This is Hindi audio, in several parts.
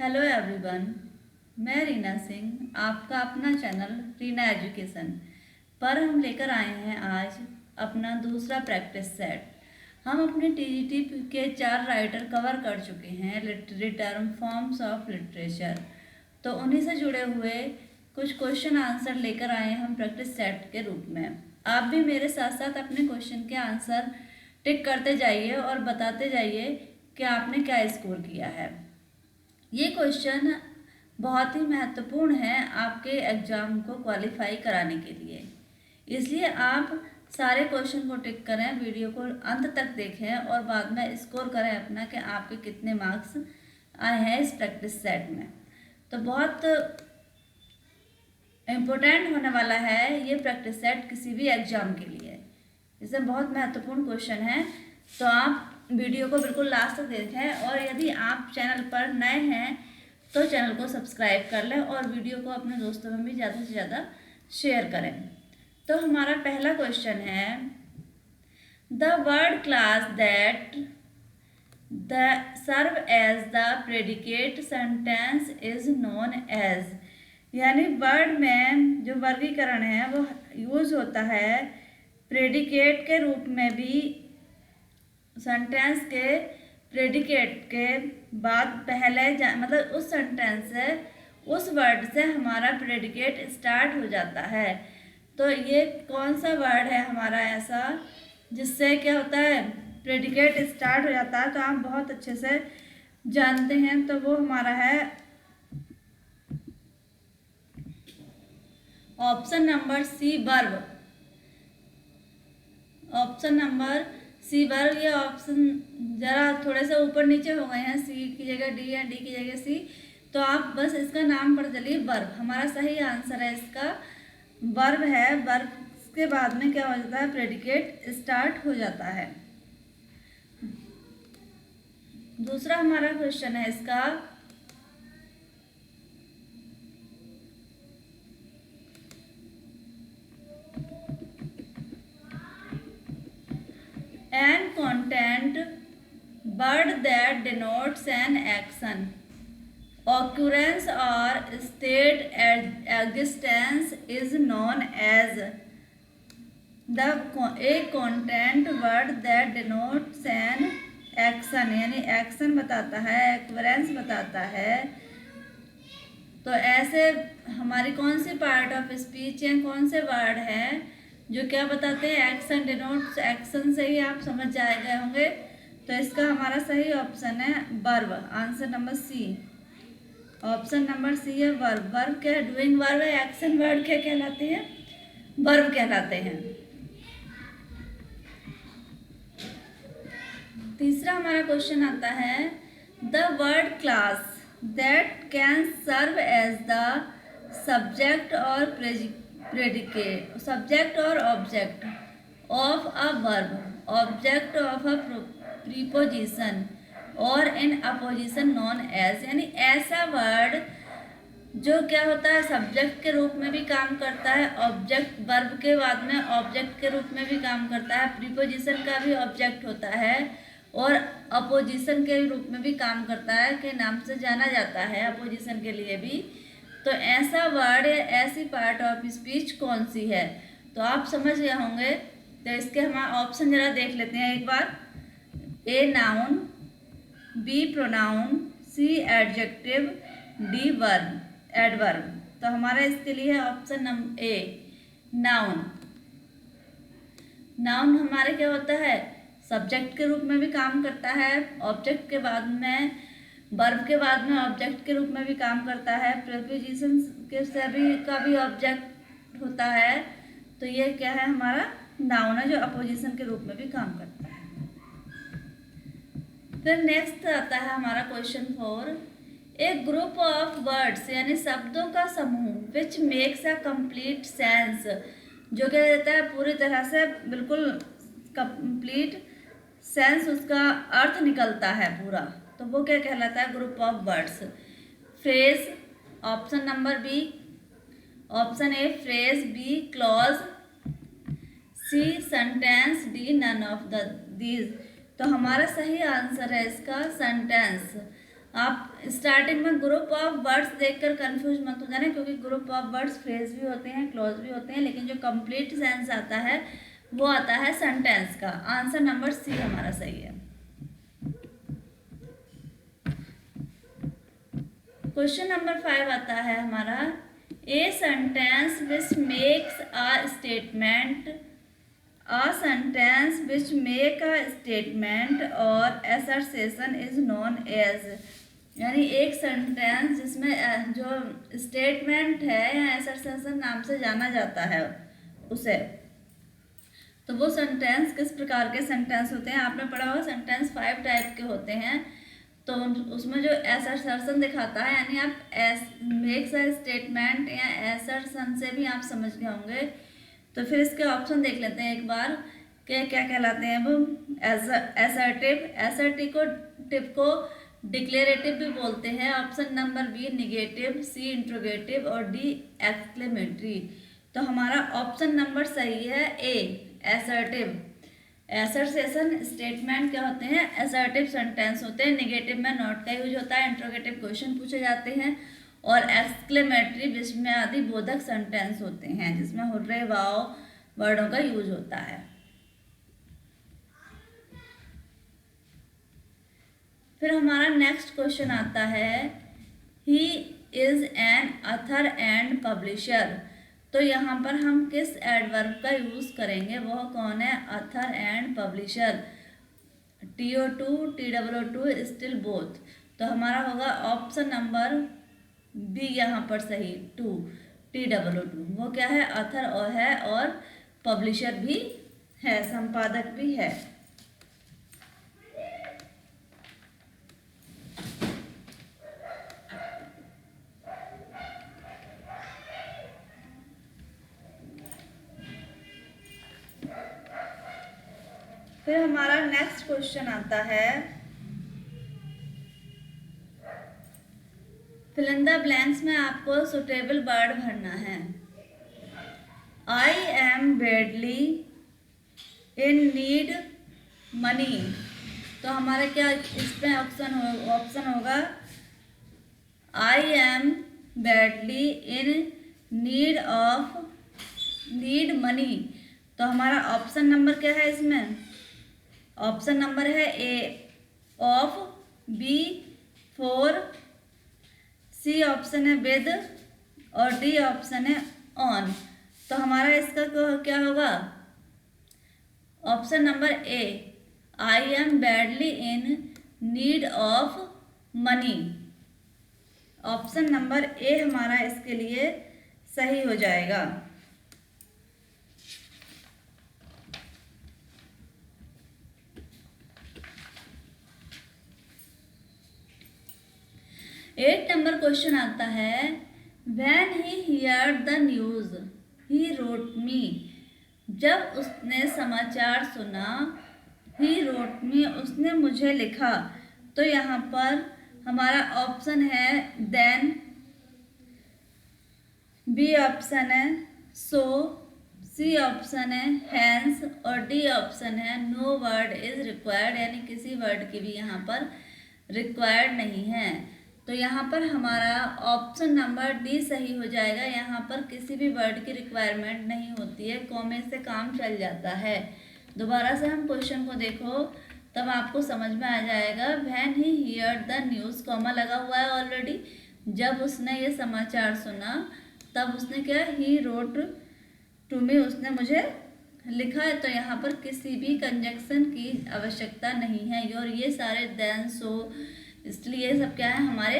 हेलो एवरीवन, मैं रीना सिंह, आपका अपना चैनल रीना एजुकेशन पर हम लेकर आए हैं आज अपना दूसरा प्रैक्टिस सेट। हम अपने टीजीटी के 4 राइटर कवर कर चुके हैं, literary term, forms of literature. तो उन्हीं से जुड़े हुए कुछ क्वेश्चन आंसर लेकर आए हैं हम प्रैक्टिस सेट के रूप में। आप भी मेरे साथ साथ अपने क्वेश्चन के आंसर टिक करते जाइए और बताते जाइए कि आपने क्या स्कोर किया है। ये क्वेश्चन बहुत ही महत्वपूर्ण है आपके एग्ज़ाम को क्वालिफाई कराने के लिए, इसलिए आप सारे क्वेश्चन को टिक करें, वीडियो को अंत तक देखें और बाद में स्कोर करें अपना कि आपके कितने मार्क्स आए हैं इस प्रैक्टिस सेट में। तो बहुत इम्पोर्टेंट होने वाला है ये प्रैक्टिस सेट किसी भी एग्ज़ाम के लिए, इसमें बहुत महत्वपूर्ण क्वेश्चन है। तो आप वीडियो को बिल्कुल लास्ट तक देखें और यदि आप चैनल पर नए हैं तो चैनल को सब्सक्राइब कर लें और वीडियो को अपने दोस्तों में भी ज़्यादा से ज़्यादा शेयर करें। तो हमारा पहला क्वेश्चन है, the word class that the serve as the predicate sentence is known as, यानी वर्ड में जो वर्गीकरण है वो यूज होता है प्रेडिकेट के रूप में भी। सेंटेंस के प्रेडिकेट के बाद पहले मतलब उस सेंटेंस से, उस वर्ड से हमारा प्रेडिकेट स्टार्ट हो जाता है। तो ये कौन सा वर्ड है हमारा ऐसा जिससे क्या होता है प्रेडिकेट स्टार्ट हो जाता है, तो आप बहुत अच्छे से जानते हैं। तो वो हमारा है option number C, verb. Option number C, verb. ये ऑप्शन ज़रा थोड़े से ऊपर नीचे हो गए हैं, सी की जगह डी या डी की जगह सी, तो आप बस इसका नाम पढ़ चलिए वर्ब। हमारा सही आंसर है इसका वर्ब है। वर्ब के बाद में क्या हो जाता है, प्रेडिकेट स्टार्ट हो जाता है। दूसरा हमारा क्वेश्चन है इसका, an content word that denotes an action, occurrence or state existence is known as the a content word that denotes an action, यानी एक्शन बताता है, occurrence बताता है। तो ऐसे हमारी कौन सी पार्ट ऑफ स्पीच या कौन से वर्ड हैं जो क्या बताते हैं, एक्शन डिनोट्स, एक्शन से ही आप समझ जाए गए होंगे। तो इसका हमारा सही ऑप्शन है verb, answer number C. Option number C है वर्ब। वर्ब क्या है, डूइंग वर्ब है। एक्शन वर्ड क्या कहलाते हैं, वर्ब कहलाते हैं। तीसरा हमारा क्वेश्चन आता है, the word class that can serve as the subject और प्रेडिकेट, सब्जेक्ट और object of a verb, object of a preposition और इन अपोजिशन नॉन एज, यानी ऐसा वर्ड जो क्या होता है सब्जेक्ट के रूप में भी काम करता है, ऑब्जेक्ट वर्ब के बाद में ऑब्जेक्ट के रूप में भी काम करता है, प्रीपोजिशन का भी ऑब्जेक्ट होता है और अपोजिशन के रूप में भी काम करता है, के नाम से जाना जाता है अपोजिशन के लिए भी। तो ऐसा वर्ड या ऐसी पार्ट ऑफ स्पीच कौन सी है, तो आप समझ गए होंगे। तो इसके हम ऑप्शन जरा देख लेते हैं एक बार। A noun, B pronoun, C adjective, D verb, adverb. तो हमारा इसके लिए option number A, noun. Noun हमारे क्या होता है, सब्जेक्ट के रूप में भी काम करता है, ऑब्जेक्ट के बाद में, वर्ब के बाद में ऑब्जेक्ट के रूप में भी काम करता है, प्रीपोजिशन के सभी का भी ऑब्जेक्ट होता है। तो ये क्या है, हमारा नाउन है जो अपोजिशन के रूप में भी काम करता है। फिर नेक्स्ट आता है हमारा question 4, A group of words, यानी शब्दों का समूह, which makes a complete sense, जो क्या देता है पूरी तरह से बिल्कुल कंप्लीट सेंस, उसका अर्थ निकलता है पूरा, तो वो क्या कहलाता है, group of words. Phrase, option number B. Option A phrase, B clause, C sentence, D none of these दीज। तो हमारा सही आंसर है इसका सेंटेंस। आप स्टार्टिंग में ग्रुप ऑफ वर्ड्स देखकर कंफ्यूज मत हो जाना, क्योंकि ग्रुप ऑफ वर्ड्स फ्रेज भी होते हैं, क्लॉज भी होते हैं, लेकिन जो कंप्लीट सेंस आता है वो आता है सेंटेंस का। आंसर नंबर सी हमारा सही है। क्वेश्चन नंबर 5 आता है हमारा, a sentence which makes a statement, a sentence which make a statement और असर्शन इज नोन एज, यानी एक सेंटेंस जिसमें जो स्टेटमेंट है या असर्शन नाम से जाना जाता है उसे, तो वो सेंटेंस किस प्रकार के सेंटेंस होते हैं। आपने पढ़ा होगा सेंटेंस 5 टाइप के होते हैं, तो उसमें जो असर्शन दिखाता है, यानी आप मेक्स अ स्टेटमेंट या असर्शन से भी आप समझ गए होंगे। तो फिर इसके ऑप्शन देख लेते हैं एक बार कि क्या कहलाते हैं वो। असर्टिव, असर्टिव को डिक्लेरेटिव भी बोलते हैं। ऑप्शन नंबर बी निगेटिव, सी इंट्रोगेटिव और डी एक्सक्लेमेटरी। तो हमारा ऑप्शन नंबर सही है ए असर्टिव। असर्शन स्टेटमेंट क्या होते हैं, असर्टिव सेंटेंस होते हैं। निगेटिव में नॉट का यूज होता है, इंट्रोगेटिव क्वेश्चन पूछे जाते हैं, और एक्सक्लेमेटरी विस्मयादि बोधक सेंटेंस होते हैं जिसमें हुर्रे वाव वर्डों का यूज होता है। फिर हमारा नेक्स्ट क्वेश्चन आता है, he is an author and publisher. तो यहाँ पर हम किस एडवर्ब का यूज करेंगे, वह कौन है, author and publisher. TO2 TOO still both. तो हमारा होगा ऑप्शन नंबर बी यहाँ पर सही, 2 TOO। वो क्या है, ऑथर और है और पब्लिशर भी है, संपादक भी है। फिर हमारा नेक्स्ट क्वेश्चन आता है, फिल इन द ब्लैंक्स में आपको सुटेबल वर्ड भरना है। I am badly in need money. तो हमारा क्या इसमें ऑप्शन होगा, I am badly in need money. तो हमारा ऑप्शन नंबर क्या है इसमें, ऑप्शन नंबर है ए ऑफ, बी 4, सी ऑप्शन है विद और डी ऑप्शन है ऑन। तो हमारा इसका क्या होगा, option number A I am badly in need of money. Option number ए हमारा इसके लिए सही हो जाएगा। एट नंबर क्वेश्चन आता है, when he heard the news he wrote me. जब उसने समाचार सुना, ही रोट मी उसने मुझे लिखा। तो यहाँ पर हमारा ऑप्शन है देन, बी ऑप्शन है सो, सी ऑप्शन है हैंस और डी ऑप्शन है नो वर्ड इज रिक्वायर्ड, यानी किसी वर्ड की भी यहाँ पर रिक्वायर्ड नहीं है। तो यहाँ पर हमारा ऑप्शन नंबर डी सही हो जाएगा। यहाँ पर किसी भी वर्ड की रिक्वायरमेंट नहीं होती है, कॉमे से काम चल जाता है। दोबारा से हम क्वेश्चन को देखो तब आपको समझ में आ जाएगा। When he heard the news, comma लगा हुआ है ऑलरेडी। जब उसने ये समाचार सुना तब उसने क्या, ही रोट टू मी, उसने मुझे लिखा है। तो यहाँ पर किसी भी कंजक्शन की आवश्यकता नहीं है, और ये सारे देन सो इसलिए ये सब क्या है, हमारे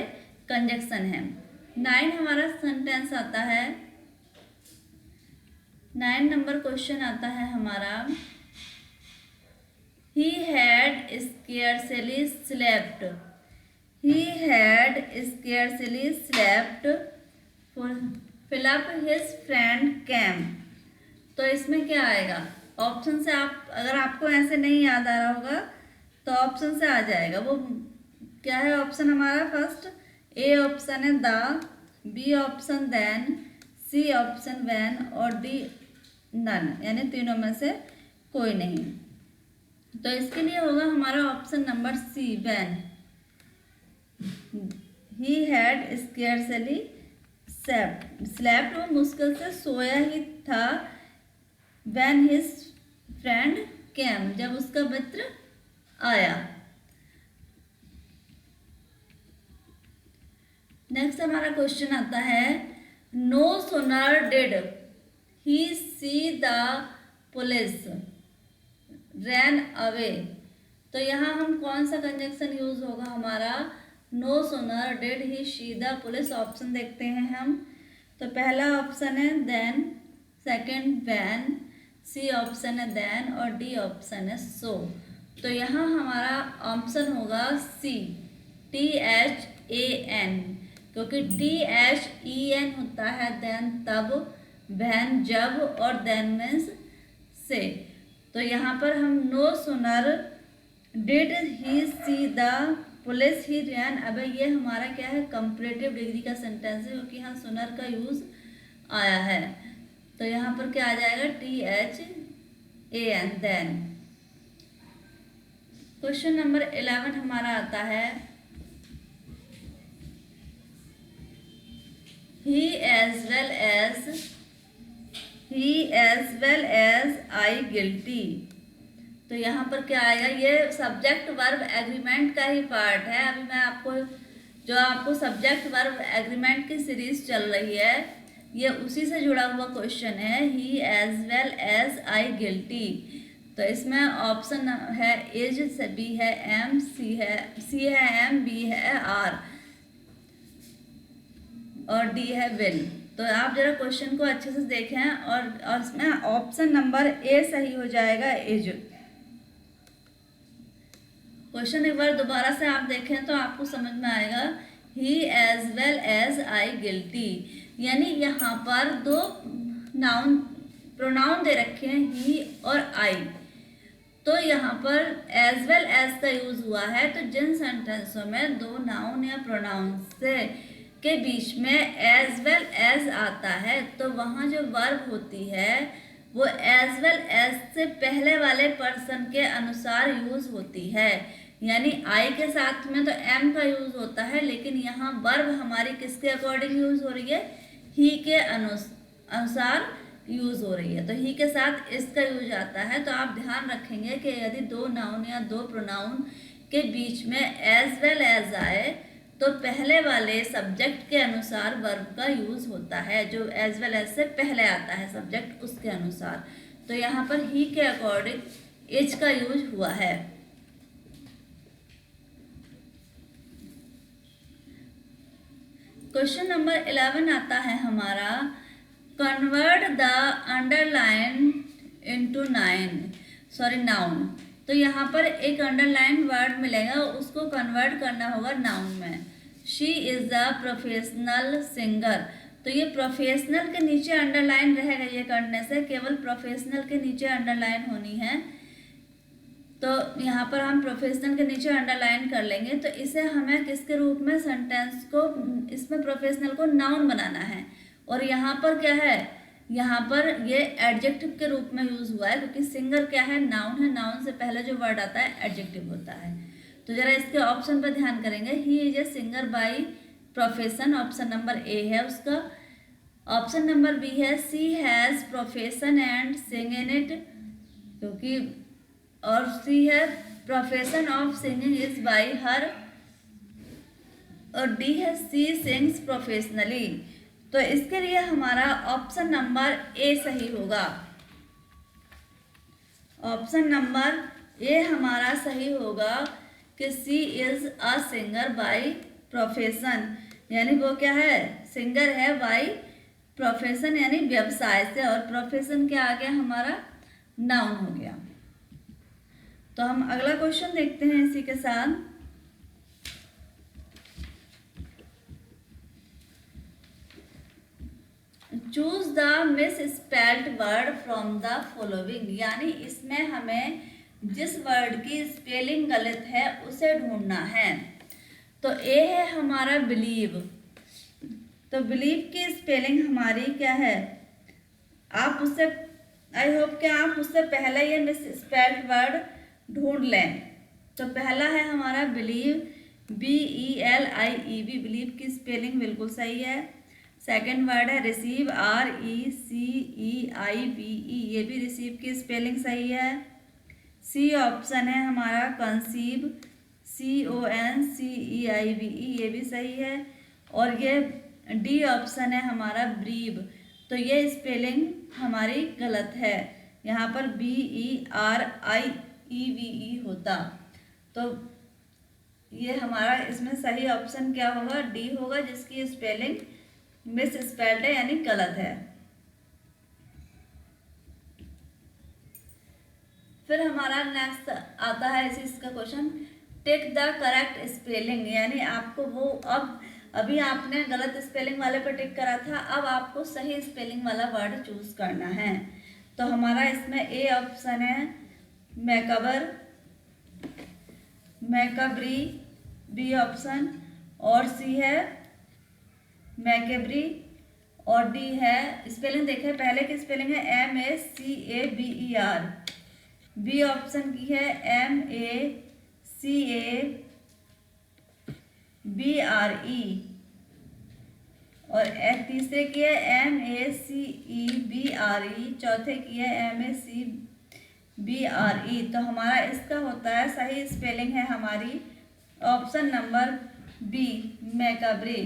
कंजक्शन है। 9 हमारा सेंटेंस आता है, 9 नंबर क्वेश्चन आता है हमारा, he had scarcely slept, he had scarcely slept, Philip his friend came। तो इसमें क्या आएगा, ऑप्शन से आप, अगर आपको ऐसे नहीं याद आ रहा होगा तो ऑप्शन से आ जाएगा। वो क्या है ऑप्शन हमारा, फर्स्ट ए ऑप्शन है the, B option then, C option when और डी नन, यानी तीनों में से कोई नहीं। तो इसके लिए होगा हमारा option number C when. He had scarcely slept, वो मुश्किल से सोया ही था। व्हेन हिज फ्रेंड केम, जब उसका मित्र आया। नेक्स्ट हमारा क्वेश्चन आता है, no sooner did he see the police ran away. तो यहाँ हम कौन सा कंजक्शन यूज होगा हमारा, no sooner did he see the police. Option देखते हैं हम। तो पहला ऑप्शन है then, second when, C option है देन और डी ऑप्शन है सो। तो यहाँ हमारा ऑप्शन होगा सी, THAN, क्योंकि THEN होता है देन तब, व्हेन जब, और देन मीन्स से। तो यहाँ पर हम no sooner did he see the police he ran away, ये हमारा क्या है, कंपैरेटिव डिग्री का सेंटेंस है, क्योंकि यहाँ सुनर का यूज आया है। तो यहाँ पर क्या आ जाएगा, THAN देन। क्वेश्चन नंबर 11 हमारा आता है, he as well as I guilty। तो यहाँ पर क्या आएगा, ये सब्जेक्ट वर्ब एग्रीमेंट का ही पार्ट है। अभी मैं आपको सब्जेक्ट वर्ब एग्रीमेंट की सीरीज चल रही है, ये उसी से जुड़ा हुआ क्वेश्चन है। he as well as I guilty। तो इसमें ऑप्शन है इज, बी है एम, सी है एम, बी है आर और डी है विल। तो आप जरा क्वेश्चन को अच्छे से देखें और इसमें ऑप्शन नंबर ए सही हो जाएगा, इज। क्वेश्चन एक बार दोबारा से आप देखें तो आपको समझ में आएगा, he as well as I guilty, यानी यहाँ पर दो नाउन प्रोनाउन दे रखे हैं, ही और आई। तो यहाँ पर एज वेल एज का यूज हुआ है। तो जिन सेंटेंसों में दो नाउन या प्रोनाउन से के बीच में एज वेल एज आता है, तो वहाँ जो वर्ब होती है वो एज वेल एज से पहले वाले पर्सन के अनुसार यूज होती है। यानी आई के साथ में तो एम का यूज होता है, लेकिन यहाँ वर्ब हमारी किसके अकॉर्डिंग यूज हो रही है, ही के अनुसार यूज हो रही है। तो ही के साथ इसका यूज आता है। तो आप ध्यान रखेंगे कि यदि दो नाउन या दो प्रोनाउन के बीच में एज वेल एज आए तो पहले वाले सब्जेक्ट के अनुसार वर्ब का यूज होता है, जो एज वेल एज से पहले आता है सब्जेक्ट उसके अनुसार। तो यहाँ पर ही के अकॉर्डिंग इज का यूज हुआ है। क्वेश्चन नंबर 11 आता है हमारा, convert the underline into noun. तो यहाँ पर एक अंडरलाइन वर्ड मिलेगा, उसको कन्वर्ट करना होगा नाउन में। She is a professional singer. तो ये प्रोफेशनल के नीचे अंडरलाइन रहेगा, ये करने से केवल प्रोफेशनल के नीचे अंडरलाइन होनी है। तो यहाँ पर हम प्रोफेशनल के नीचे अंडरलाइन कर लेंगे। तो इसे हमें किसके रूप में, सेंटेंस को, इसमें प्रोफेशनल को नाउन बनाना है। और यहाँ पर क्या है, यहाँ पर ये एडजेक्टिव के रूप में यूज हुआ है, क्योंकि सिंगर क्या है, नाउन है। नाउन से पहले जो वर्ड आता है एडजेक्टिव होता है। तो जरा इसके ऑप्शन पर ध्यान करेंगे, he is a singer by profession, option number A है उसका। ऑप्शन नंबर बी है, C has profession and sing in it, क्योंकि, और सी है profession of singing is by her, और डी है सी सिंग्स प्रोफेशनली। तो इसके लिए हमारा ऑप्शन नंबर ए सही होगा। ऑप्शन नंबर ए हमारा सही होगा कि C is a singer by profession, यानी वो क्या है, सिंगर है बाय प्रोफेशन, यानी व्यवसाय से। और प्रोफेशन क्या आ गया हमारा, नाउन हो गया। तो हम अगला क्वेश्चन देखते हैं इसी के साथ। Choose the miss spelled word from the following, यानी इसमें हमें जिस वर्ड की स्पेलिंग गलत है उसे ढूंढना है। तो ए है हमारा बिलीव। तो बिलीव की स्पेलिंग हमारी क्या है, आप उससे, आई होप कि आप उससे पहले ये मिस स्पेल्ड वर्ड ढूंढ लें। तो पहला है हमारा बिलीव, BELIEV बिलीव की स्पेलिंग बिल्कुल सही है। सेकंड वर्ड है रिसीव, RECEIVE, ये भी रिसीव की स्पेलिंग सही है। सी ऑप्शन है हमारा कंसीव, CONCEIVE, ये भी सही है। और ये डी ऑप्शन है हमारा ब्रीव, तो ये स्पेलिंग हमारी गलत है, यहाँ पर BERIEVE होता। तो ये हमारा इसमें सही ऑप्शन क्या होगा, डी होगा, जिसकी स्पेलिंग मिस स्पेल्ड है यानी गलत है। फिर हमारा नेक्स्ट आता है इसी इसका question, tick the correct spelling, यानी आपको वो अभी आपने गलत स्पेलिंग वाले पर टिक करा था, अब आपको सही स्पेलिंग वाला वर्ड चूज करना है। तो हमारा इसमें ए ऑप्शन है मैकबर, मैकब्री, बी ऑप्शन, और सी है मैकेब्री, और डी है स्पेलिंग देखें पहले की स्पेलिंग है MACABER, बी ऑप्शन की है MACABRE, और तीसरे की है MACEBRE, चौथे की है MACBRE। तो हमारा इसका होता है सही स्पेलिंग है हमारी option number B macabre.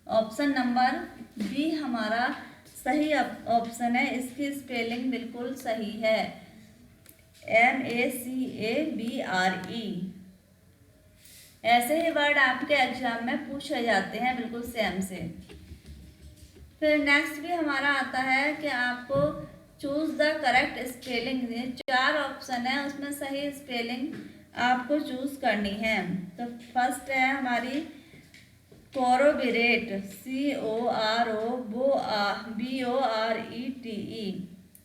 Option number B हमारा सही ऑप्शन है, इसकी स्पेलिंग बिल्कुल सही है MACABRE। ऐसे ही वर्ड आपके एग्जाम में पूछे जाते हैं बिल्कुल सेम से। फिर नेक्स्ट भी हमारा आता है कि आपको choose the correct spelling, 4 option है उसमें सही स्पेलिंग आपको चूज करनी है। तो फर्स्ट है हमारी कोरोबोरेट, COROBORETE,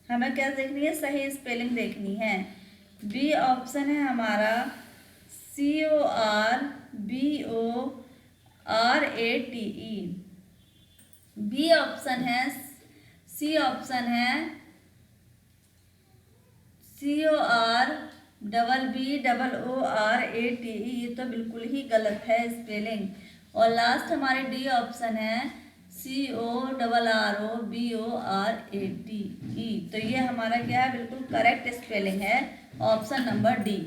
हमें क्या देखनी है, सही स्पेलिंग देखनी है। बी ऑप्शन है हमारा CORBORATE, बी ऑप्शन है, सी ऑप्शन है CORBBORATE, ये तो बिल्कुल ही गलत है स्पेलिंग। और लास्ट हमारी डी ऑप्शन है CORROBORATE, तो ये हमारा क्या है, बिल्कुल करेक्ट स्पेलिंग है ऑप्शन नंबर डी,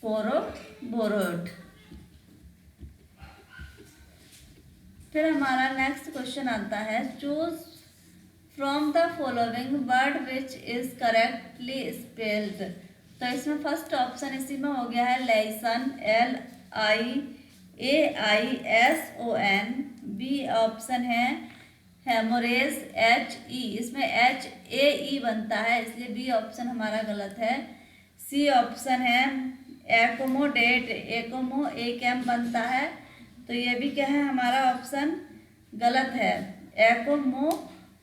कोरोबोरेट। फिर हमारा नेक्स्ट क्वेश्चन आता है, choose from the following word which is correctly spelled. तो इसमें फर्स्ट ऑप्शन इसी में हो गया है लेसन, LIAISON, बी ऑप्शन है हेमोरेज, HE, इसमें HAE बनता है इसलिए बी ऑप्शन हमारा गलत है। सी ऑप्शन है एकोमोडेट, एकोमो एक एम बनता है, तो ये भी क्या है हमारा ऑप्शन गलत है, एकोमो,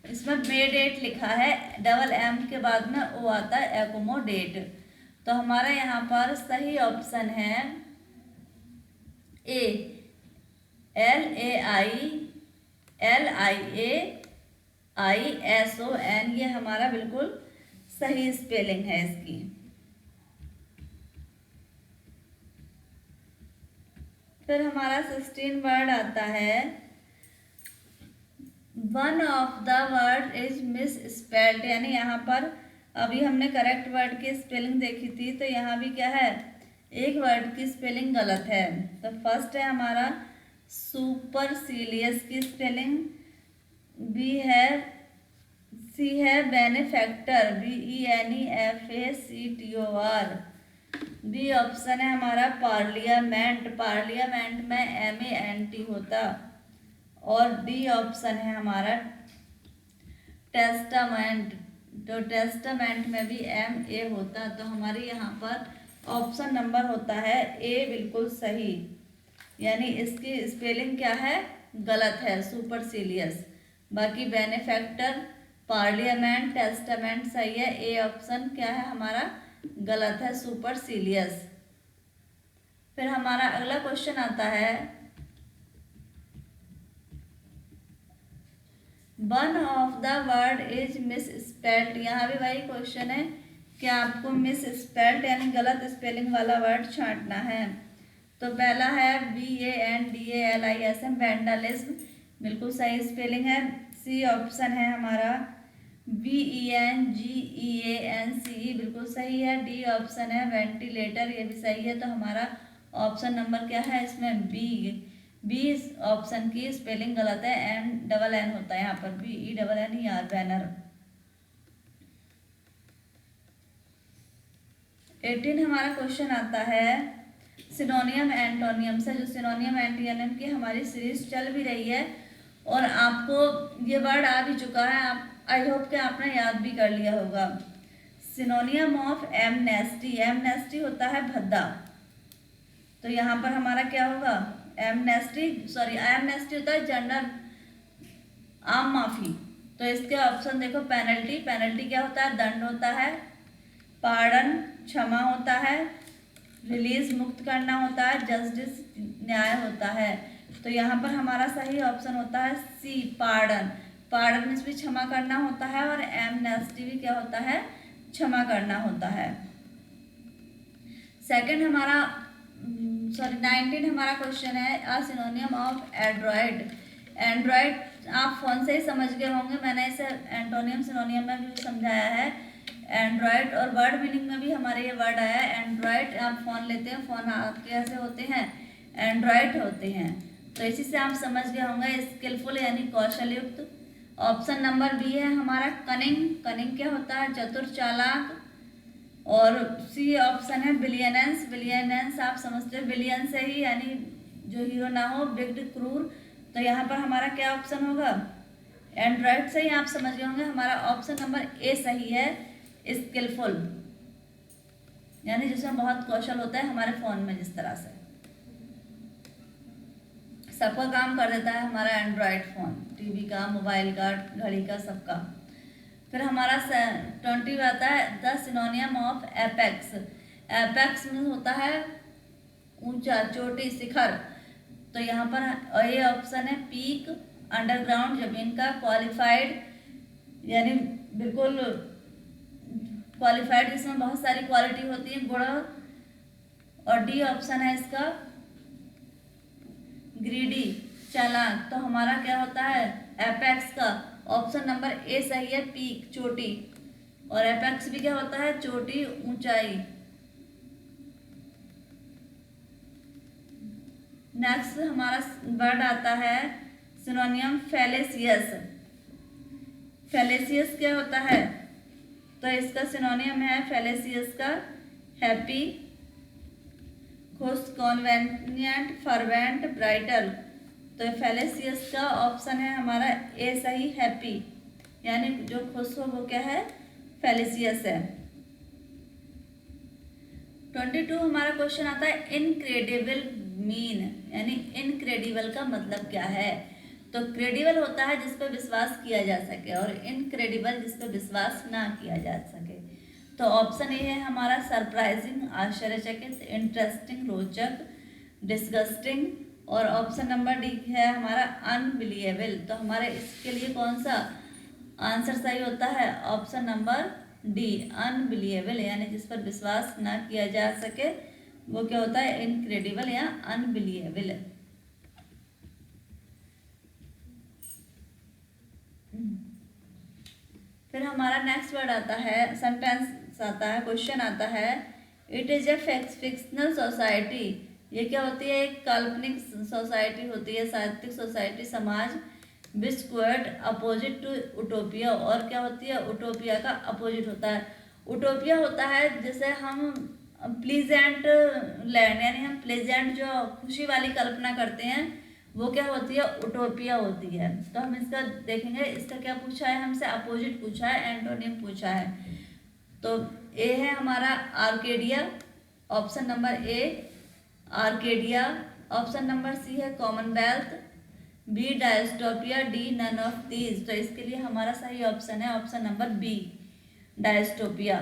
इसमें मेडेट लिखा है, डबल एम के बाद में ओ आता है एकोमोडेट। तो हमारा यहाँ पर सही ऑप्शन है ए, LAILIAISON, ये हमारा बिल्कुल सही स्पेलिंग है इसकी। फिर हमारा 16 वर्ड आता है, one of the word is miss spelled, यानी यहाँ पर अभी हमने करेक्ट वर्ड की स्पेलिंग देखी थी, तो यहाँ भी क्या है, एक वर्ड की स्पेलिंग गलत है। तो फर्स्ट है हमारा सुपरसिलियस की स्पेलिंग, बी है, सी है बेनिफैक्टर, BENEFACTOR, बी ऑप्शन है हमारा पार्लियामेंट, पार्लियामेंट में MANT होता, और डी ऑप्शन है हमारा टेस्टामेंट, तो टेस्टामेंट में भी MA होता। तो हमारी यहाँ पर ऑप्शन नंबर होता है ए बिल्कुल सही, यानी इसकी स्पेलिंग क्या है, गलत है सुपरसिलियस। बाकी बेनिफैक्टर, पार्लियामेंट, टेस्टामेंट सही है, ए ऑप्शन क्या है हमारा गलत है सुपरसिलियस। फिर हमारा अगला क्वेश्चन आता है, one of the word is miss spelled, यहाँ भी वही क्वेश्चन है क्या आपको मिस स्पेल्ड यानी गलत स्पेलिंग वाला वर्ड छांटना है। तो पहला है vandalism, वैंडलिज्म, बिल्कुल सही स्पेलिंग है। सी ऑप्शन है हमारा VENGEANCE, बिल्कुल सही है। डी ऑप्शन है वेंटिलेटर, ये भी सही है। तो हमारा ऑप्शन नंबर क्या है इसमें, बी ऑप्शन की स्पेलिंग गलत है, N होता है यहाँ पर, BENNER, बैनर। 18 हमारा क्वेश्चन आता है सिनोनियम एंटोनियम से। जो सिनोनियम एंटोनियम की हमारी सीरीज चल भी रही है और आपको ये वर्ड आ भी चुका है, आप आई होप कि आपने याद भी कर लिया होगा। सिनोनियम ऑफ एमनेस्टी, एमनेस्टी होता है भद्दा, तो यहाँ पर हमारा क्या होगा, एमनेस्टी होता है जनरल आम माफी। तो इसके ऑप्शन देखो, पेनल्टी, पेनल्टी क्या होता है, दंड होता है। पार्डन, क्षमा होता है। रिलीज, मुक्त करना होता है। जस्टिस, न्याय होता है। तो यहाँ पर हमारा सही ऑप्शन होता है सी, पार्डन। पार्डन में भी क्षमा करना होता है और एमनेस्टी भी क्या होता है, क्षमा करना होता है। सेकंड हमारा 19 हमारा क्वेश्चन है अ सिनोनियम ऑफ एंड्रॉयड। एंड्रॉयड आप फोन से ही समझ गए होंगे, मैंने इसे एंटोनियम सिनोनियम में भी समझाया है। एंड्रॉयड और वर्ड मीनिंग में भी हमारे ये वर्ड आया है। एंड्रॉयड, आप फ़ोन लेते हैं, फ़ोन आपके कैसे होते हैं, एंड्रॉयड होते हैं। तो इसी से आप समझ गए होंगे स्किलफुल यानी कौशलयुक्त। ऑप्शन नंबर बी है हमारा कनिंग, कनिंग क्या होता है, चतुर, चालाक। और सी ऑप्शन है बिलियनेंस, बिलियनेंस आप समझते हो बिलियन से ही, यानी जो हीरो ना हो, बिग्ड, क्रूर। तो यहाँ पर हमारा क्या ऑप्शन होगा, एंड्रॉयड से ही आप समझ गए होंगे, हमारा ऑप्शन नंबर ए सही है, स्किलफुल, यानी जिसमें बहुत कौशल होता है हमारे फोन में, जिस तरह से सबका काम कर देता है हमारा एंड्रॉयड फोन, टीवी का, मोबाइल का, घड़ी का, सबका। फिर हमारा 20 आता है द सिनोनियम ऑफ एपेक्स। एपेक्स में होता है ऊंचा, चोटी, शिखर। तो यहाँ पर ये ऑप्शन है पीक, अंडरग्राउंड, जमीन का। क्वालिफाइड यानी बिल्कुल क्वालिफाइड, जिसमें बहुत सारी क्वालिटी होती है, गुण। और डी ऑप्शन है इसका ग्रीडी, चालाक। तो हमारा क्या होता है एपेक्स का ऑप्शन नंबर ए सही है, पीक, चोटी। और एपेक्स भी क्या होता है, चोटी, ऊंचाई। नेक्स्ट हमारा वर्ड आता है सिनोनियम फेलेसियस। फेलेसियस क्या होता है, तो इसका सिनोनियम है फेलेसियस का हैप्पी, खुश, कॉन्वेनिएंट, फर्वेंट, ब्राइटल। तो फेलेसियस का ऑप्शन है हमारा ए सही, हैप्पी, यानी जो खुश हो वो क्या है, फेलेसियस है। 22 हमारा क्वेश्चन आता है इनक्रेडिबल मीन, यानी इनक्रेडिबल का मतलब क्या है। तो क्रेडिबल होता है जिस पर विश्वास किया जा सके, और इनक्रेडिबल जिस पर विश्वास ना किया जा सके। तो ऑप्शन ए है हमारा सरप्राइजिंग, आश्चर्यचकित, इंटरेस्टिंग, रोचक, डिस्गस्टिंग। और ऑप्शन नंबर डी है हमारा अनबिलीवेबल। तो हमारे इसके लिए कौन सा आंसर सही होता है, ऑप्शन नंबर डी, अनबिलीवेबल, यानी जिस पर विश्वास ना किया जा सके वो क्या होता है, इनक्रेडिबल या अनबिलीवेबल। फिर हमारा नेक्स्ट वर्ड आता है, सेंटेंस आता है, क्वेश्चन आता है it is a fictional society. ये क्या होती है, एक काल्पनिक सोसाइटी होती है, साहित्यिक सोसाइटी, समाज, विच क्वाइट अपोजिट टू उटोपिया। और क्या होती है, उटोपिया का अपोजिट होता है। उटोपिया होता है जैसे हम प्लीजेंट लैंड, यानी हम प्लेजेंट जो खुशी वाली कल्पना करते हैं वो क्या होती है, उटोपिया होती है। तो हम इसका देखेंगे, इसका क्या पूछा है हमसे, अपोजिट पूछा है, एंटोनिम पूछा है। तो ए है हमारा Arcadia, option number A Arcadia. Option number C है commonwealth, B dystopia, D none of these. तो इसके लिए हमारा सही ऑप्शन है ऑप्शन नंबर बी, डायस्टोपिया।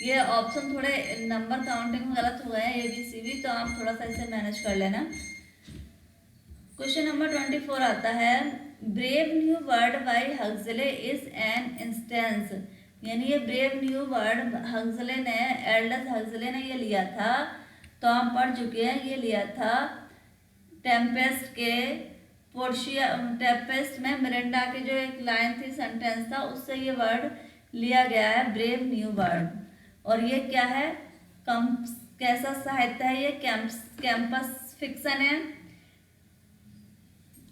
ये ऑप्शन थोड़े नंबर काउंटिंग में गलत हुए हैं, ए बी सी बी, तो आप थोड़ा सा इसे मैनेज कर लेना। क्वेश्चन नंबर 24 आता है brave new word by Huxley is an instance, यानी ये ब्रेव न्यू वर्ड हक्सले ने, एल्डस हक्सले ने ये लिया था, तो हम पढ़ चुके हैं, ये लिया था टेम्पेस्ट के पोर्शिया, टेम्पेस्ट में मिरिंडा की जो एक लाइन थी, सेंटेंस था, उससे ये वर्ड लिया गया है, ब्रेव न्यू वर्ड। और ये क्या है, कैसा साहित्य है ये, कैंपस फिक्शन है।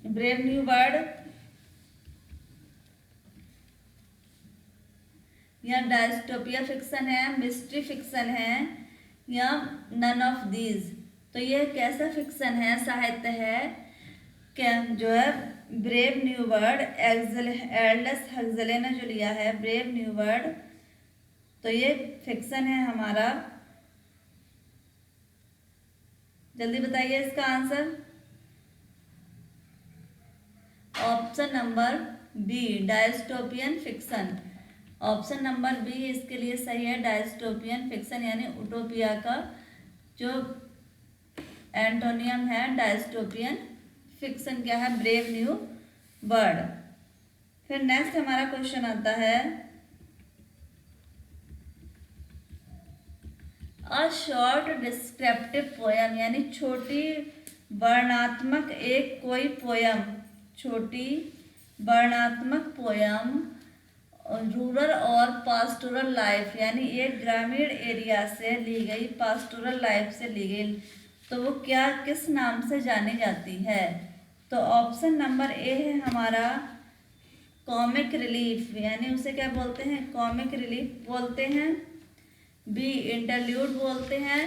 ब्रेव न्यू वर्ड या डायस्टोपिया फिक्शन है, मिस्ट्री फिक्शन है, या नन ऑफ दीज। तो ये कैसा फिक्शन है, साहित्य है, क्या जो है brave new word, Aldous Huxley ने जो लिया है ब्रेव न्यू वर्ड, तो ये फिक्शन है हमारा। जल्दी बताइए इसका answer. Option number B, dystopian fiction. Option number B इसके लिए सही है, डायस्टोपियन फिक्शन, यानी उटोपिया का जो एंटोनियम है डायस्टोपियन फिक्शन क्या है, ब्रेव न्यू वर्ड। फिर नेक्स्ट हमारा क्वेश्चन आता है, अ शॉर्ट डिस्क्रिप्टिव पोयम, यानी छोटी वर्णनात्मक एक कोई पोयम, छोटी वर्णनात्मक पोयम रूरल और पास्टोरल लाइफ, यानी एक ग्रामीण एरिया से ली गई, पास्टोरल लाइफ से ली गई, तो वो क्या किस नाम से जानी जाती है। तो ऑप्शन नंबर ए है हमारा कॉमिक रिलीफ, यानी उसे क्या बोलते हैं, कॉमिक रिलीफ बोलते हैं। बी, इंटरल्यूड बोलते हैं,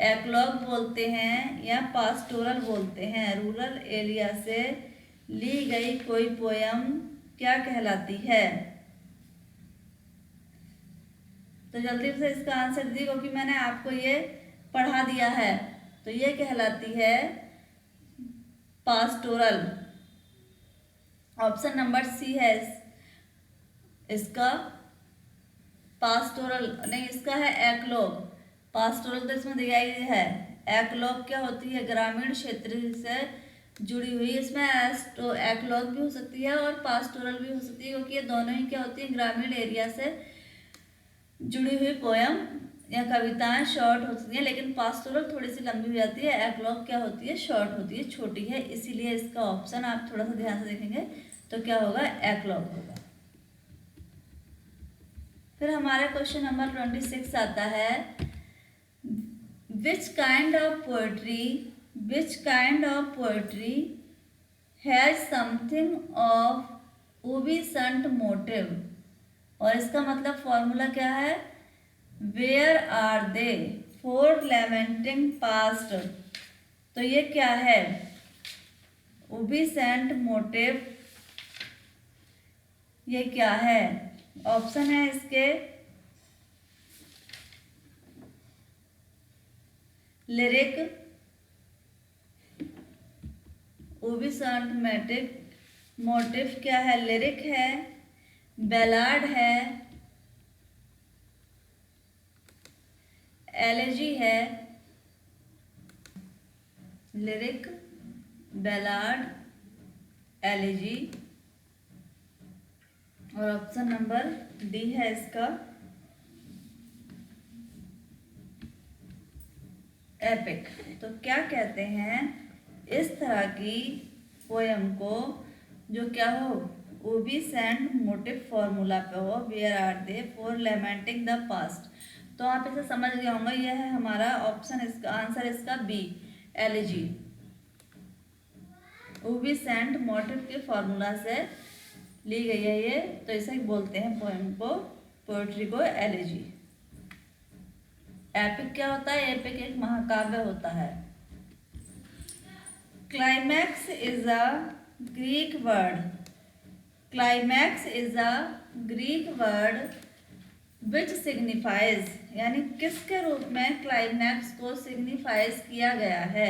एक्लॉग बोलते हैं, या पास्टोरल बोलते हैं। रूरल एरिया से ली गई कोई पोयम क्या कहलाती है। तो जल्दी से इसका आंसर दीजिए, क्योंकि मैंने आपको ये पढ़ा दिया है। तो ये कहलाती है पास्टोरल। ऑप्शन नंबर सी है इसका, पास्टोरल नहीं, इसका है एक्लॉग। पास्टोरल तो इसमें दिया ही है। एक्लॉग क्या होती है, ग्रामीण क्षेत्र से जुड़ी हुई, इसमें एक्लॉग भी हो सकती है और पास्टोरल भी हो सकती है, क्योंकि ये दोनों ही क्या होती है, ग्रामीण एरिया से जुड़ी हुई पोयम या कविताएं शॉर्ट होती हैं, लेकिन पास्टोरल थोड़ी सी लंबी हो जाती है। एक्लॉग क्या होती है, शॉर्ट होती है, छोटी है, इसीलिए इसका ऑप्शन आप थोड़ा सा ध्यान से देखेंगे तो क्या होगा, एक्लॉग होगा। फिर हमारा क्वेश्चन नंबर 26 आता है, which kind of poetry has something of obeisant motive, और इसका मतलब फॉर्मूला क्या है, where are they for lamenting past. तो ये क्या है, ओबिसेंट मोटिव, ये क्या है। ऑप्शन है इसके लिरिक, ओबिसेंट मोटिव क्या है, लिरिक है, बैलाड है, एलेजी है। लिरिक, बैलाड, एलेजी, और ऑप्शन नंबर डी है इसका एपिक। तो क्या कहते हैं, इस तरह की पोयम को जो क्या हो, ओबिसेंट मोटिव फॉर्मूला पे हो, where are they for lamenting the past. तो आप इसे समझ गए होंगे, यह है हमारा ऑप्शन, इसका आंसर इसका बी, एलिजी। ओबिसेंट मोटिव के फॉर्मूला से ली गई है ये, तो इसे बोलते हैं पोएम को, पोएट्री को एलिजी। एपिक क्या होता है, एपिक एक महाकाव्य होता है। Climax is a Greek word, climax is a Greek word which signifies, यानी किसके रूप में क्लाइमैक्स को सिग्निफाइज किया गया है,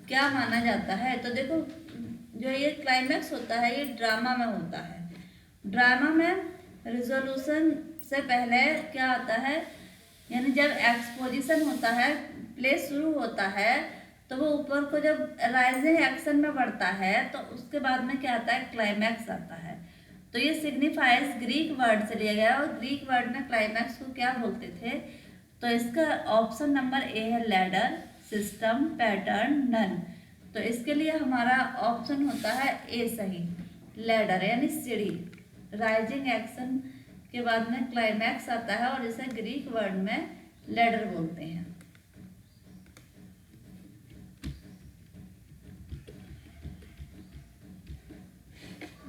क्या माना जाता है। तो देखो, जो ये क्लाइमैक्स होता है ये ड्रामा में होता है। ड्रामा में रिजोल्यूशन से पहले क्या होता है, यानी जब एक्सपोजिशन होता है, प्ले शुरू होता है, तो वो ऊपर को जब राइजिंग एक्शन में बढ़ता है तो उसके बाद में क्या आता है, क्लाइमैक्स आता है। तो ये सिग्निफाइज ग्रीक वर्ड से लिया गया और ग्रीक वर्ड में क्लाइमैक्स को क्या बोलते थे। तो इसका ऑप्शन नंबर ए है लैडर, सिस्टम, पैटर्न, नन। तो इसके लिए हमारा ऑप्शन होता है ए सही, लैडर यानी सीढ़ी। राइजिंग एक्शन के बाद में क्लाइमैक्स आता है और इसे ग्रीक वर्ड में लैडर बोलते हैं।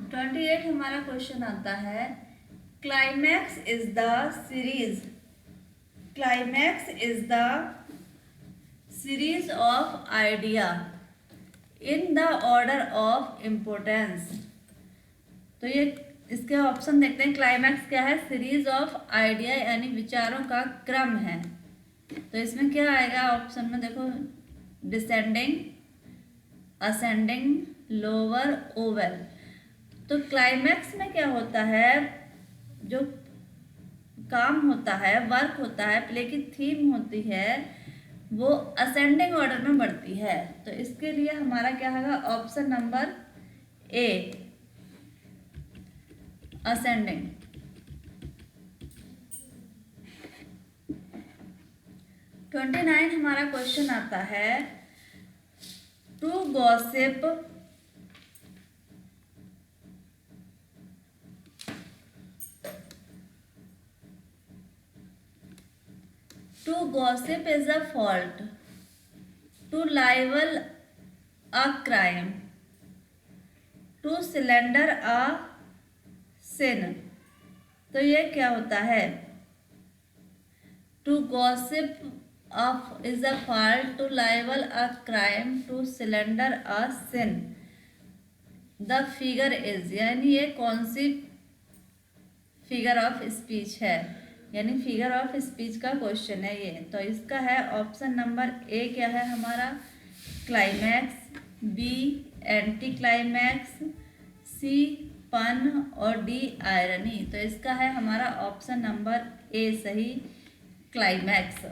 ट्वेंटी 28 हमारा क्वेश्चन आता है, climax is the series, climax is the series of idea in the order of importance. तो ये इसके ऑप्शन देखते हैं। क्लाइमैक्स क्या है, सीरीज ऑफ आइडिया यानी विचारों का क्रम है। तो इसमें क्या आएगा ऑप्शन में, देखो डिसेंडिंग, असेंडिंग, लोअर, ओवल। तो क्लाइमैक्स में क्या होता है, जो काम होता है, वर्क होता है, प्ले की थीम होती है, वो असेंडिंग ऑर्डर में बढ़ती है। तो इसके लिए हमारा क्या होगा, option number A, ascending. Twenty 29 हमारा क्वेश्चन आता है, to gossip To gossip is a fault. To libel a crime. To slander a sin. तो ये क्या होता है, To gossip is a fault. To libel a crime. To slander a sin. The figure is, यानी ये कौन सी फिगर ऑफ स्पीच है, यानी फिगर ऑफ स्पीच का क्वेश्चन है ये। तो इसका है ऑप्शन नंबर ए क्या है हमारा, क्लाइमैक्स, बी एंटी क्लाइमैक्स, सी पन और डी आयरनी। तो इसका है हमारा ऑप्शन नंबर ए सही, क्लाइमैक्स।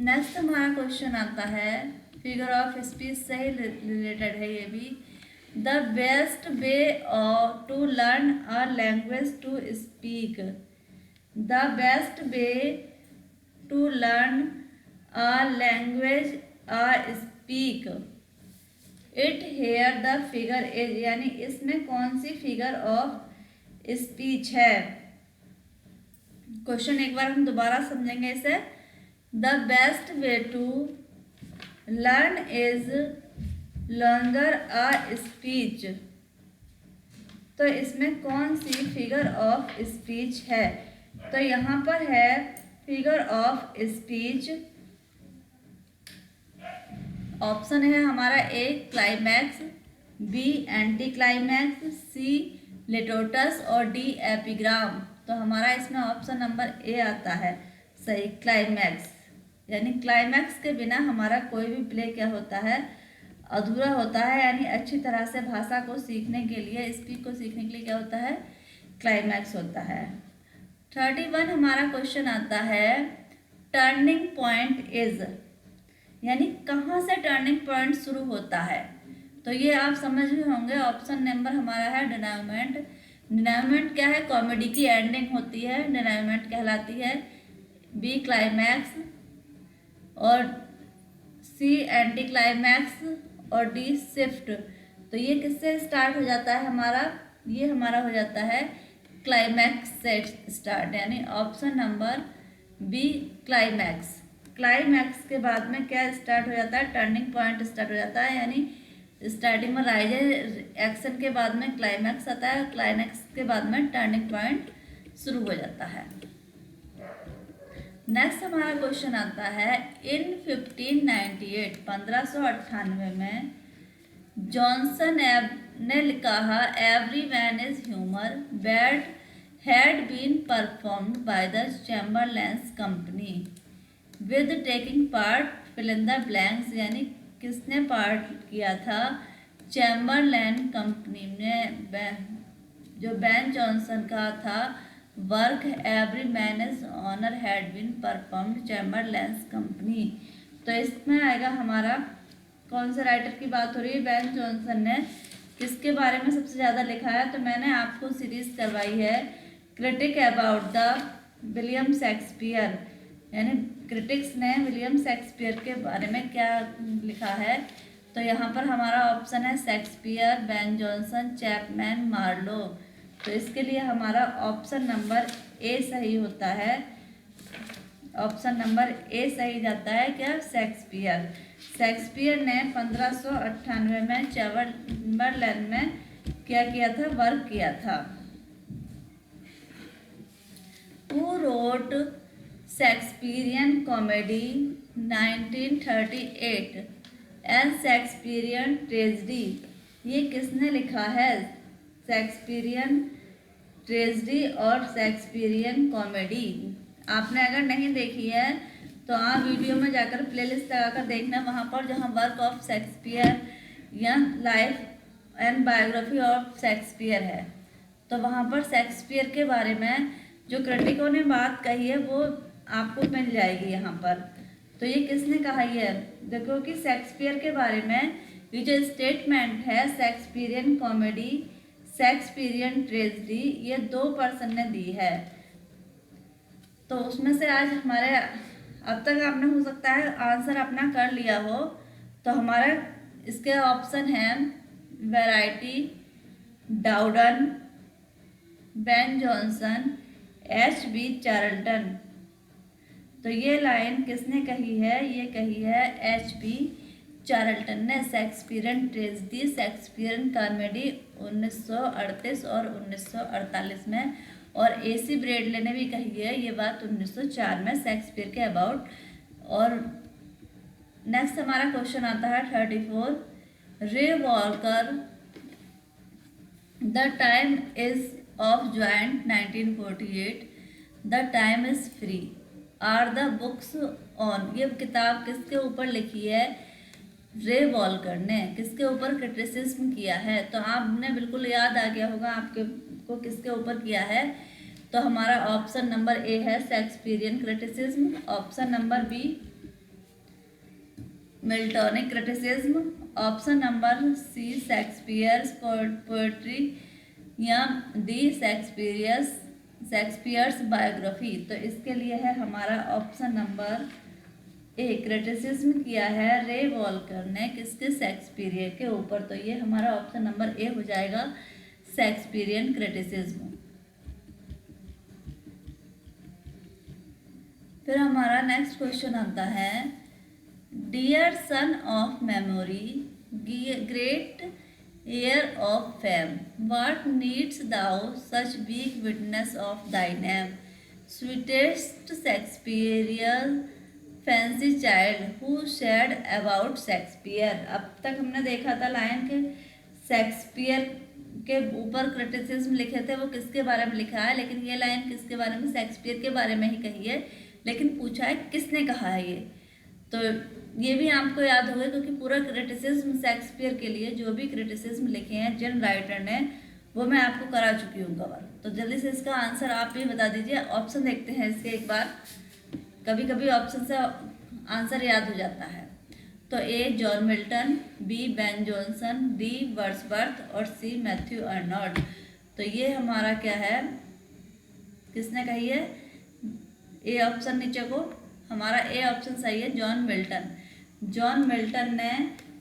नेक्स्ट हमारा क्वेश्चन आता है, फिगर ऑफ स्पीच से ही रिलेटेड है ये भी। The best way to learn a language to speak. The best way to learn a language speak. It here the figure is, यानी इसमें कौन सी फिगर ऑफ स्पीच है। क्वेश्चन एक बार हम दोबारा समझेंगे इसे। The best way to learn is learner a speech. तो इसमें कौन सी फिगर ऑफ स्पीच है, तो यहाँ पर है फिगर ऑफ स्पीच, ऑप्शन है हमारा ए क्लाइमैक्स, बी एंटी क्लाइमैक्स, सी लेटोटस और डी एपिग्राम। तो हमारा इसमें ऑप्शन नंबर ए आता है सही, क्लाइमैक्स। यानी क्लाइमैक्स के बिना हमारा कोई भी प्ले क्या होता है, अधूरा होता है। यानी अच्छी तरह से भाषा को सीखने के लिए, स्पीच को सीखने के लिए क्या होता है, क्लाइमैक्स होता है। 31 हमारा क्वेश्चन आता है, टर्निंग पॉइंट इज, यानी कहाँ से टर्निंग पॉइंट शुरू होता है। तो ये आप समझ भी होंगे, ऑप्शन नंबर हमारा है डिनाउमेंट। डिनाउमेंट क्या है, कॉमेडी की एंडिंग होती है, डिनाउमेंट कहलाती है। बी क्लाइमैक्स और सी एंटी क्लाइमैक्स और डी शिफ्ट। तो ये किससे स्टार्ट हो जाता है हमारा, ये हमारा हो जाता है क्लाइमैक्स से स्टार्ट, यानी option number B climax. Climax के बाद में क्या स्टार्ट हो जाता है, टर्निंग पॉइंट स्टार्ट हो जाता है। यानी स्टार्टिंग में राइज एक्शन के बाद में क्लाइमैक्स आता है, क्लाइमैक्स के बाद में टर्निंग पॉइंट शुरू हो जाता है। नेक्स्ट हमारा क्वेश्चन आता है, इन 1598 में जॉनसन ने कहा every man is humour bad had been performed by the Chamberlain's company with taking part fill in the blanks. यानी किसने पार्ट किया था, चैम्बरलैन कंपनी ने, जो बेन जॉनसन का था work every man is honour had been performed Chamberlain's company. तो इसमें आएगा हमारा कौन से राइटर की बात हो रही है, बेन जॉनसन ने किसके बारे में सबसे ज़्यादा लिखा है। तो मैंने आपको सीरीज करवाई है critic about the William Shakespeare, यानी क्रिटिक्स ने विलियम शेक्सपियर के बारे में क्या लिखा है। तो यहाँ पर हमारा ऑप्शन है Shakespeare, Ben Jonson, Chapman, Marlowe. तो इसके लिए हमारा ऑप्शन नंबर ए सही होता है। ऑप्शन नंबर ए सही जाता है क्या, शेक्सपियर। शेक्सपियर ने 1598 में चैम्बरलैन में क्या किया था, वर्क किया था। Who wrote Shakespearean comedy 1938 and Shakespearean tragedy? ये किसने लिखा है, शेक्सपियरियन ट्रेजेडी और शेक्सपियरियन कॉमेडी। आपने अगर नहीं देखी है तो आप वीडियो में जाकर प्लेलिस्ट लगाकर देखना, वहाँ पर जहाँ वर्क ऑफ शेक्सपियर या life and biography of Shakespeare है, तो वहाँ पर शेक्सपियर के बारे में जो क्रिटिकों ने बात कही है वो आपको मिल जाएगी यहाँ पर। तो ये किसने कहा है, देखो कि शेक्सपियर के बारे में ये जो स्टेटमेंट है शेक्सपियरियन कॉमेडी, शेक्सपियरियन ट्रेजेडी, ये 2 पर्सन ने दी है। तो उसमें से आज हमारे अब तक आपने हो सकता है आंसर अपना कर लिया हो। तो हमारा इसके ऑप्शन है variety, Dowden, Ben Jonson, H.B. Charlton. तो ये लाइन किसने कही है, ये कही है H.B. चार्ल्टन ने। शेक्सपियरियन ट्रेजेडी, शेक्सपियरियन कॉमेडी 1938 और 1948 में, और AC ब्रेडले ने भी कही है ये बात 1904 में शेक्सपियर के अबाउट। और नेक्स्ट हमारा क्वेश्चन आता है 34, Ray Walker the time is of joint 1948, the time is free are the books on. ये किताब किसके ऊपर लिखी है, रे वॉलकर ने। किसके ऊपर क्रिटिसिज्म किया है, तो आपने बिल्कुल याद आ गया होगा आपके को किसके ऊपर किया है। तो हमारा ऑप्शन नंबर ए है Shakespearean criticism, option number B Miltonic criticism, option number C Shakespeare's poetry, या डी शेक्सपियर्स बायोग्राफी। तो इसके लिए है हमारा ऑप्शन नंबर ए, क्रिटिसिज्म किया है रे वॉलकर ने किसके, शेक्सपियर के ऊपर। तो ये हमारा ऑप्शन नंबर ए हो जाएगा, शेक्सपियरियन क्रिटिसिज्म। फिर हमारा नेक्स्ट क्वेश्चन आता है, dear son of memory, great heir of fame, what needs thou such big witness of thy name, sweetest Shakespearean fancy child who said about Shakespeare। अब तक हमने देखा था लाइन के शेक्सपियर के ऊपर क्रिटिसिज्म लिखे थे, वो किसके बारे में लिखा है, लेकिन ये लाइन किसके बारे में, शेक्सपियर के बारे में ही कही है, लेकिन पूछा है किसने कहा है ये। तो ये भी आपको याद होगा क्योंकि पूरा क्रिटिसिज्म शेक्सपियर के लिए जो भी क्रिटिसिज्म लिखे हैं जिन राइटर ने, वो मैं आपको करा चुकी हूँ कवर। तो जल्दी से इसका आंसर आप भी बता दीजिए। ऑप्शन देखते हैं इसके एक बार, कभी कभी ऑप्शन से आंसर याद हो जाता है। तो A John Milton, B Ben Jonson, D Wordsworth और सी मैथ्यू अर्नोल्ड। तो ये हमारा क्या है, किसने कही है, ए ऑप्शन नीचे को हमारा ए ऑप्शन सही है, जॉन मिल्टन। जॉन मिल्टन ने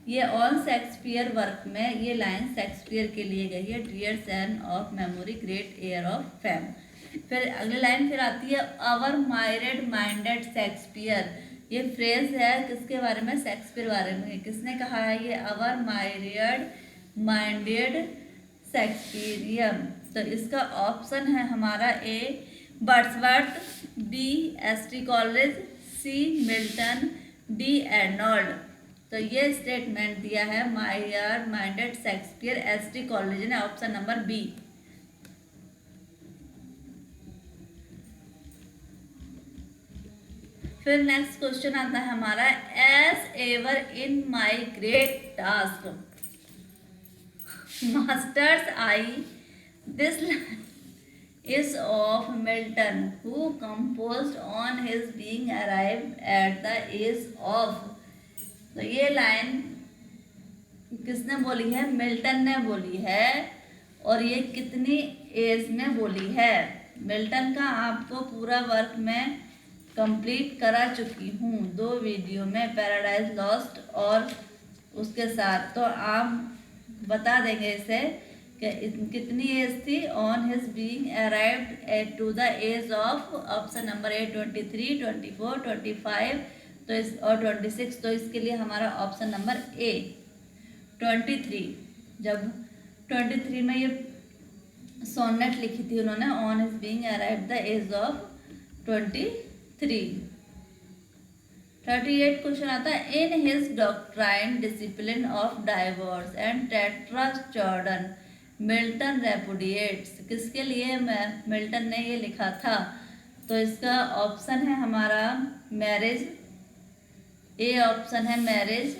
ये ऑन शेक्सपियर वर्क में ये लाइन शेक्सपियर के लिए गई है, dear son of memory, great heir of fame. फिर अगली लाइन फिर आती है, आवर मायरेड माइंडेड शेक्सपियर। ये फ्रेज है किसके बारे में, शेक्सपियर बारे में। किसने कहा है ये, आवर मायरेड माइंडेड शेक्सपियरियन। तो इसका ऑप्शन है हमारा A Wordsworth, B S T. Coleridge, C Milton, D Arnold. तो ये स्टेटमेंट दिया है myriad minded Shakespeare, S T. Coleridge ने, ऑप्शन नंबर बी। फिर नेक्स्ट क्वेश्चन आता है हमारा, as ever in my great taskmaster's eye this is of Milton, who composed on his being arrived at the age of। तो ये लाइन किसने बोली है? मिल्टन ने बोली है। और ये कितनी एज में बोली है? मिल्टन का आपको पूरा वर्क मैं कंप्लीट करा चुकी हूँ 2 वीडियो में, पैराडाइज लॉस्ट और उसके साथ। तो आप बता देंगे इसे कि कितनी एज थी? On his being arrived at to the age of, option number A 23, 24, 25 तो इस और 26। तो इसके लिए हमारा ऑप्शन नंबर ए 23। जब 23 में ये सोनेट लिखी थी उन्होंने, on his being arrived the age of 23। 38 question आता है, in his doctrine discipline of divorce and tetrachordon Milton repudiates. किसके लिए मिल्टन ने ये लिखा था? तो इसका ऑप्शन है हमारा मैरिज, ए ऑप्शन है मैरिज,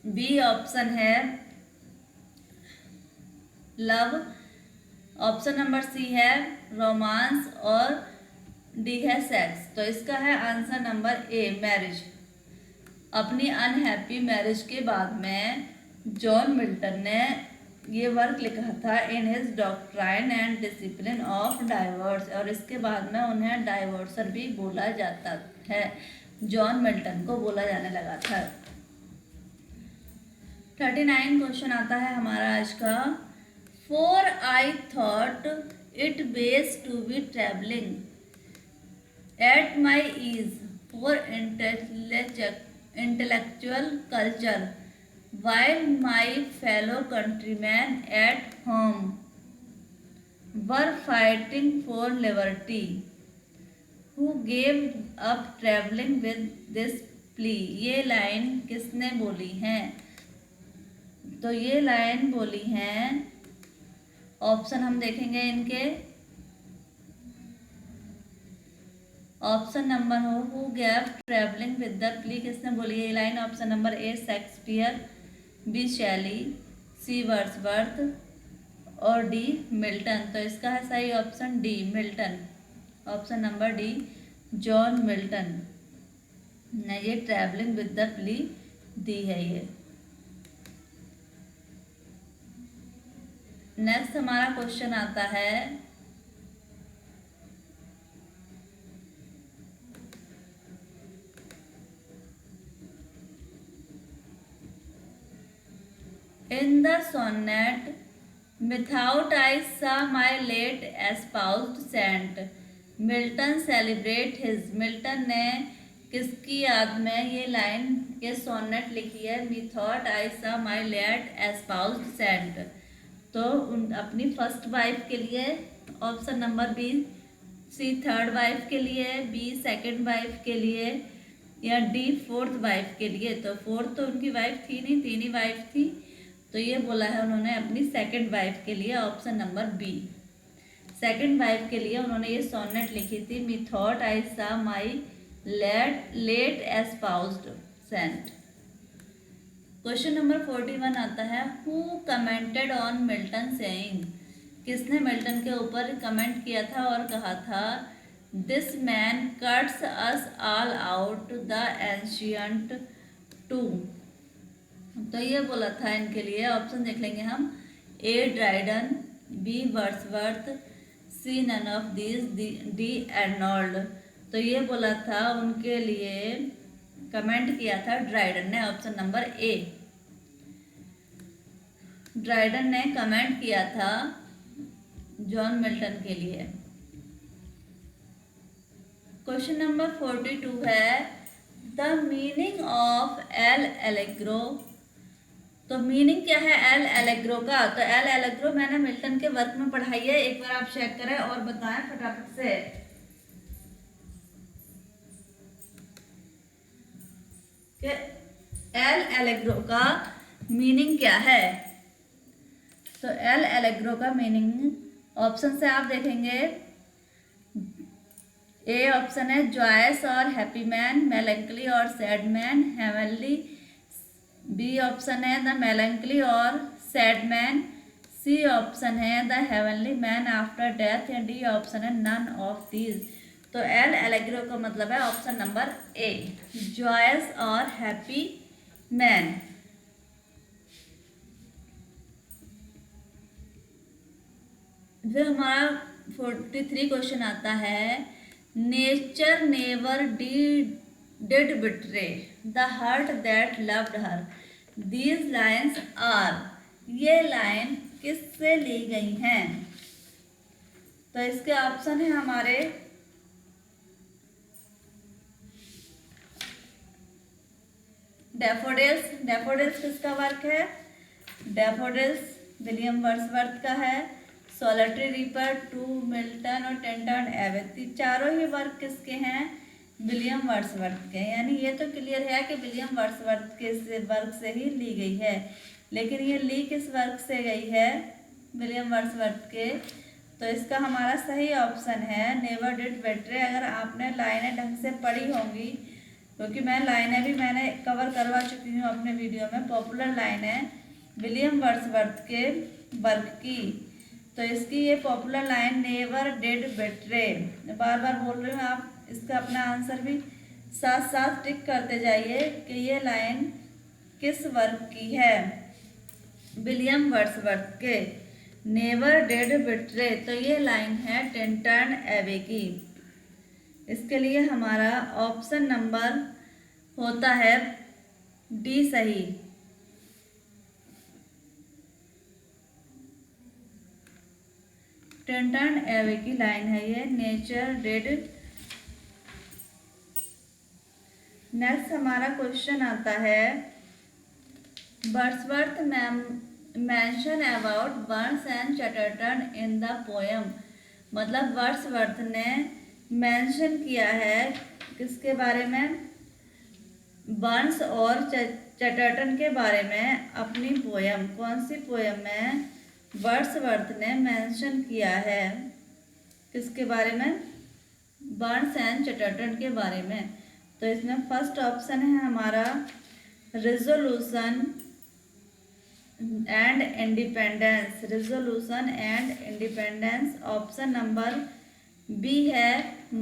बी ऑप्शन है लव, ऑप्शन नंबर सी है रोमांस और डी है सेक्स। तो इसका है आंसर नंबर ए मैरिज। अपनी अनहैप्पी मैरिज के बाद में जॉन मिल्टन ने ये वर्क लिखा था इन his doctrine and discipline of divorce, और इसके बाद में उन्हें डाइवोर्सर भी बोला जाता है। जॉन मिल्टन को बोला जाने लगा था। 39 क्वेश्चन आता है हमारा आज का, For I thought it best to be traveling at my ease for intellectual culture, while my fellow countrymen at home were fighting for liberty, who gave up traveling with this plea। ये लाइन किसने बोली है? तो ये लाइन बोली हैं, ऑप्शन हम देखेंगे इनके, option number who gave travelling with the plea, किसने बोली है ये line? Option number A Shakespeare, B Shelley, C Wordsworth और डी मिल्टन। तो इसका है सही option D Milton, option number D John Milton ने ये ट्रैवलिंग विद द प्ली दी है ये। नेक्स्ट हमारा क्वेश्चन आता है, in the sonnet methought I saw my late espoused saint Milton celebrate his. Milton ने किसकी याद में ये लाइन, ये सोनेट लिखी है? मिथाउट I saw my late espoused Saint. तो अपनी फर्स्ट वाइफ के लिए ऑप्शन नंबर बी, सी थर्ड वाइफ के लिए, बी सेकंड वाइफ के लिए या डी फोर्थ वाइफ के लिए। तो फोर्थ तो उनकी वाइफ थी नहीं, 3 ही वाइफ थी। तो ये बोला है उन्होंने अपनी सेकंड वाइफ के लिए, option number B second wife के लिए उन्होंने ये सोनेट लिखी थी, मी thought I saw my late espoused saint. Question number 41 आता है, who commented on Milton saying. किसने मिल्टन के ऊपर कमेंट किया था और कहा था, this man cuts us all out the ancient too. तो ये बोला था इनके लिए, ऑप्शन देख लेंगे हम, A Dryden, B Wordsworth, C none of these, D Arnold. तो ये बोला था उनके लिए, कमेंट किया था ड्राइडन ने, ऑप्शन नंबर ए ड्राइडन ने कमेंट किया था जॉन मिल्टन के लिए। क्वेश्चन नंबर 42 है, the meaning of L allegro. तो मीनिंग क्या है एल एलेग्रो का? तो एल एलेग्रो मैंने मिल्टन के वर्क में पढ़ाई है, एक बार आप चेक करें और बताएं फटाफट से। कि एल एलेग्रो का मीनिंग क्या है? तो एल एलेग्रो का मीनिंग ऑप्शन से आप देखेंगे, ए ऑप्शन है जॉयस और हैप्पी मैन, मेलैंकली और sad man, heavenly. B option है द मेलैंकली और सैड मैन, सी ऑप्शन है the heavenly man after death, या डी ऑप्शन है नन ऑफ दीज। तो एल एलेग्रो का मतलब है ऑप्शन नंबर ए, जॉयस और हैप्पी मैन। फिर हमारा 43 क्वेश्चन आता है, nature never did betray the heart that loved her, these lines are, ये लाइन किससे ली गई हैं? तो इसके ऑप्शन है हमारे डैफोडिल्स, डैफोडिल्स किसका वर्क है? डैफोडिल्स विलियम वर्ड्सवर्थ का है। सोलिटरी रीपर, टू मिल्टन और टेंटन एवे, चारों ही वर्क किसके हैं? विलियम वर्ड्सवर्थ के। यानी ये तो क्लियर है कि विलियम वर्ड्सवर्थ के वर्क से ही ली गई है, लेकिन ये ली किस वर्क से गई है? विलियम वर्ड्सवर्थ के। तो इसका हमारा सही ऑप्शन है नेवर डिड बिट्रे। अगर आपने लाइनें ढंग से पढ़ी होंगी, क्योंकि लाइनें भी मैंने कवर करवा चुकी हूँ अपने वीडियो में, पॉपुलर लाइनें विलियम वर्ड्सवर्थ के वर्क की। तो इसकी ये popular line never did betray, बार बार बोल रही हूँ, आप इसका अपना आंसर भी साथ साथ टिक करते जाइए कि ये लाइन किस वर्क की है? विलियम वर्ड्सवर्थ के, नेवर डिड बिट्रे। तो ये लाइन है टेंटन एवे की। इसके लिए हमारा ऑप्शन नंबर होता है डी सही। टेंटन एवे की लाइन है ये, नेचर डिड। नेक्स्ट हमारा क्वेश्चन आता है, Wordsworth mention about Burns and Chatterton in the poem. मतलब वर्ड्सवर्थ ने मेंशन किया है किसके बारे में? बर्न्स और चैटरटन के बारे में अपनी पोएम। कौन सी पोएम में वर्ड्सवर्थ ने मेंशन किया है? किसके बारे में? बर्न्स एंड चैटरटन के बारे में। तो इसमें फर्स्ट ऑप्शन है हमारा resolution and independence, resolution and independence. Option number B है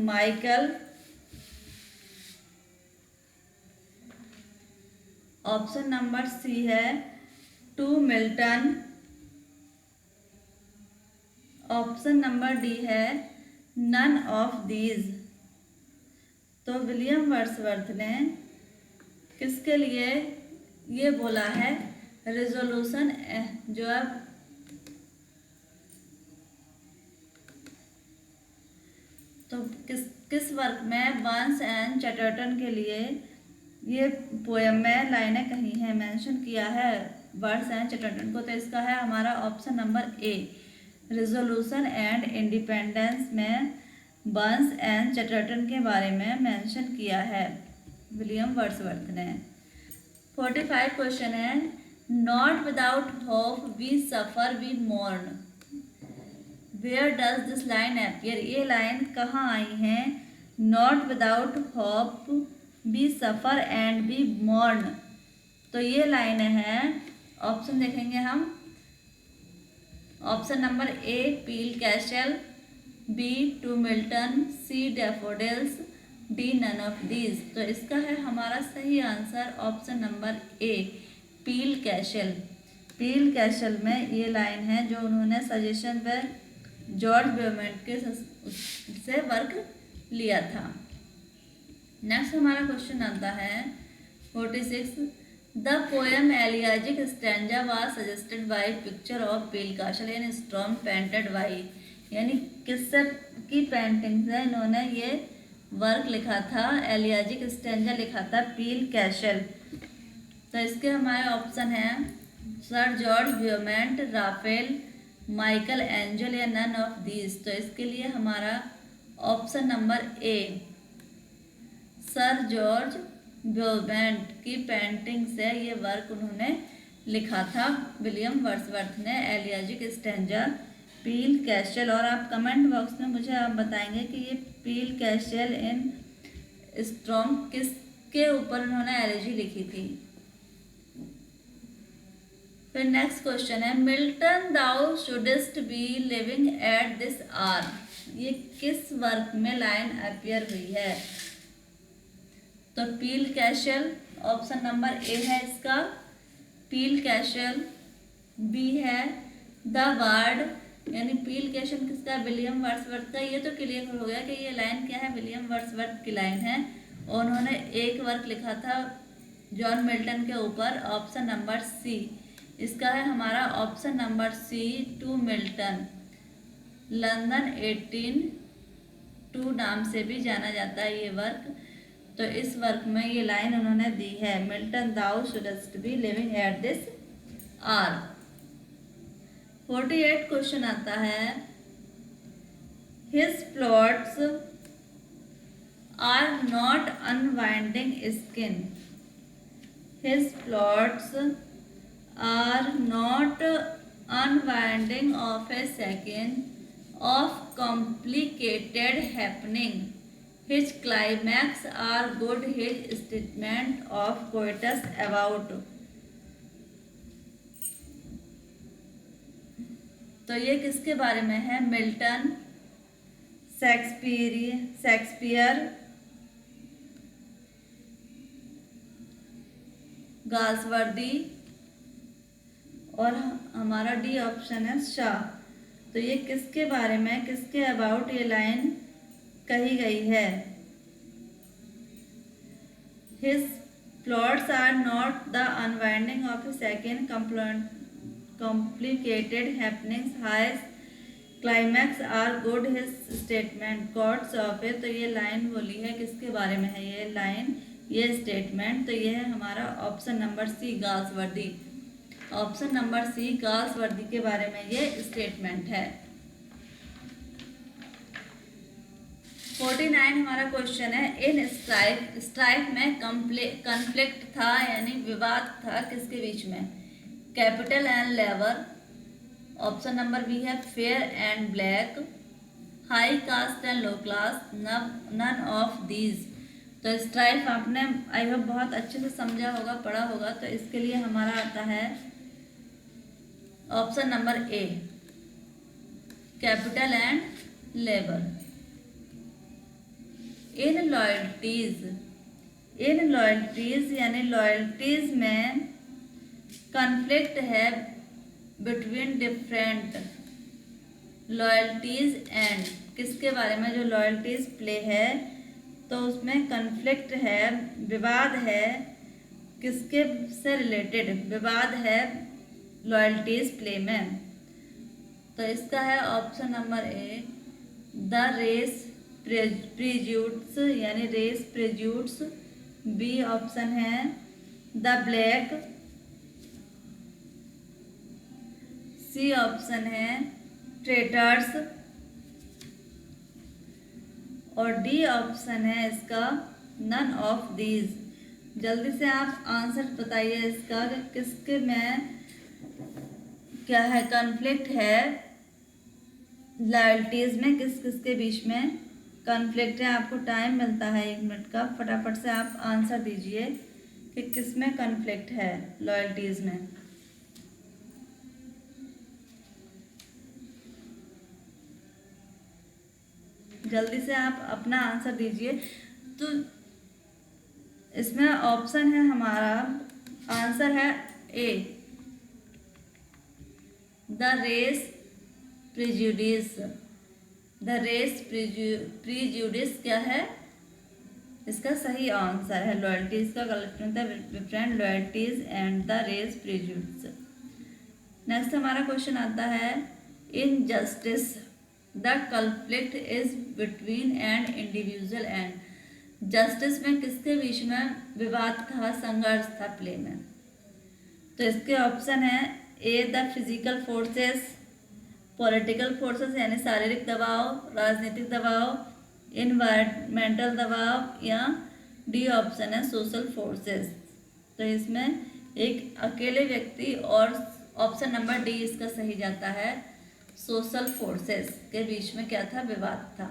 माइकल। ऑप्शन नंबर सी है to Milton. Option number D है नन ऑफ दीज। तो विलियम वर्ड्सवर्थ ने किसके लिए ये बोला है? रिजोल्यूशन, जो अब तो किस वर्क में बर्न्स एंड चैटरटन के लिए ये पोएम में लाइनें कही हैं, मेंशन किया है बर्न्स एंड चैटरटन को? तो इसका है हमारा option number A, resolution and independence में बर्न्स एंड चैटरटन के बारे में मेंशन किया है विलियम वर्ड्सवर्थ ने। 45 क्वेश्चन है, not without hope we suffer we mourn, where does this line appear? ये लाइन कहाँ आई है? Not without hope we suffer and we mourn. तो ये लाइन है, ऑप्शन देखेंगे हम, option number A Peele Castle, B to Milton, C daffodils, D none of these. तो इसका है हमारा सही answer option number A Peele Castle. Peele Castle में ये लाइन है जो उन्होंने सजेशन पे जॉर्ज ब्यूमेंट के से वर्क लिया था। नेक्स्ट हमारा क्वेश्चन आता है 46, the poem elegiac stanza was suggested by picture of Peele Castle in storm painted by, यानी किससे की पेंटिंग से इन्होंने ये वर्क लिखा था? एलियाजिक स्टैंजा लिखा था पील कैसल। तो इसके हमारे ऑप्शन हैं sir George Beaumont, Raphael, Michelangelo या नन ऑफ दीज। तो इसके लिए हमारा option number A sir George Beaumont की पेंटिंग से ये वर्क उन्होंने लिखा था विलियम वर्ड्सवर्थ ने, एलियाजिक स्टैंजा पील कैसल। और आप कमेंट बॉक्स में मुझे आप बताएंगे कि ये पील कैसल इन स्टॉर्म किसके ऊपर उन्होंने एलिजी लिखी थी। फिर नेक्स्ट क्वेश्चन है Milton thou shouldst be living at this hour, ये किस वर्क में लाइन अपीयर हुई है? तो Peele Castle, option number A है इसका पील कैशल। बी है द वर्ड, यानी पील कैशल किसका? विलियम वर्ड्सवर्थ का। ये तो क्लियर हो गया कि ये लाइन क्या है, विलियम वर्ड्सवर्थ की लाइन है और उन्होंने एक वर्क लिखा था जॉन मिल्टन के ऊपर। ऑप्शन नंबर सी इसका है हमारा option number C to Milton. London 1802 नाम से भी जाना जाता है ये वर्क। तो इस वर्क में ये लाइन उन्होंने दी है Milton thou shouldst be living at this hour. 48 question आता है his plots are not unwinding skin. His plots are not unwinding of a second of complicated happening. His climax are good. His statement of coitus about. तो ये किसके बारे में है? मिल्टन, शेक्सपियर, गाल्सवर्दी और हमारा डी ऑप्शन है शाह। तो ये किसके बारे में, किसके अबाउट ये लाइन कही गई है? His plots are not the unwinding of a second complicated happenings, his climax are good, his statement courts of a. तो ये लाइन बोली है किसके बारे में है ये लाइन, ये स्टेटमेंट? तो ये है हमारा option number C Galsworthy. Option number C Galsworthy के बारे में ये स्टेटमेंट है। 49 हमारा क्वेश्चन है इन स्ट्राइक। स्ट्राइक में कॉन्फ्लिक्ट था यानी विवाद था किसके बीच में? Capital and labour. Option number B है fair and black, high caste and low class, none of these. तो स्ट्राइक आपने आई होप बहुत अच्छे से समझा होगा, पढ़ा होगा। तो इसके लिए हमारा आता है option number A capital and labour. In loyalties यानी लॉयल्टीज में कॉन्फ्लिक्ट है बिटवीन डिफरेंट लॉयल्टीज एंड, किसके बारे में? जो लॉयल्टीज प्ले है तो उसमें कॉन्फ्लिक्ट है, विवाद है, किसके से रिलेटेड विवाद है लॉयल्टीज प्ले में? तो इसका है option number A the race prejudice यानी रेस प्रेज्यूट्स। बी ऑप्शन है द ब्लैक। सी ऑप्शन है ट्रेटर्स और डी ऑप्शन है इसका नन ऑफ दीज। जल्दी से आप आंसर बताइए इसका कि किसके में क्या है कॉन्फ्लिक्ट है, लॉयल्टीज में किस किस के बीच में कॉन्फ्लिक्ट है। आपको टाइम मिलता है 1 मिनट का, फटाफट से आप आंसर दीजिए कि किस में कॉन्फ्लिक्ट है लॉयल्टीज में। जल्दी से आप अपना आंसर दीजिए। तो इसमें ऑप्शन है हमारा आंसर है A the race prejudice. The race prejudice क्या है? इसका सही आंसर है लॉयल्टीज का गलत होता है different loyalties and the race prejudice. Next हमारा क्वेश्चन आता है in justice the conflict is between and individual and. Justice में किसके बीच में विवाद था, संघर्ष था प्ले में? तो इसके ऑप्शन है A the physical forces, political forces यानी शारीरिक दबाव, राजनीतिक दबाव, इन्वायरमेंटल दबाव, या डी ऑप्शन है सोशल फोर्सेस। तो इसमें एक अकेले व्यक्ति और ऑप्शन नंबर डी इसका सही जाता है सोशल फोर्सेस के बीच में क्या था, विवाद था।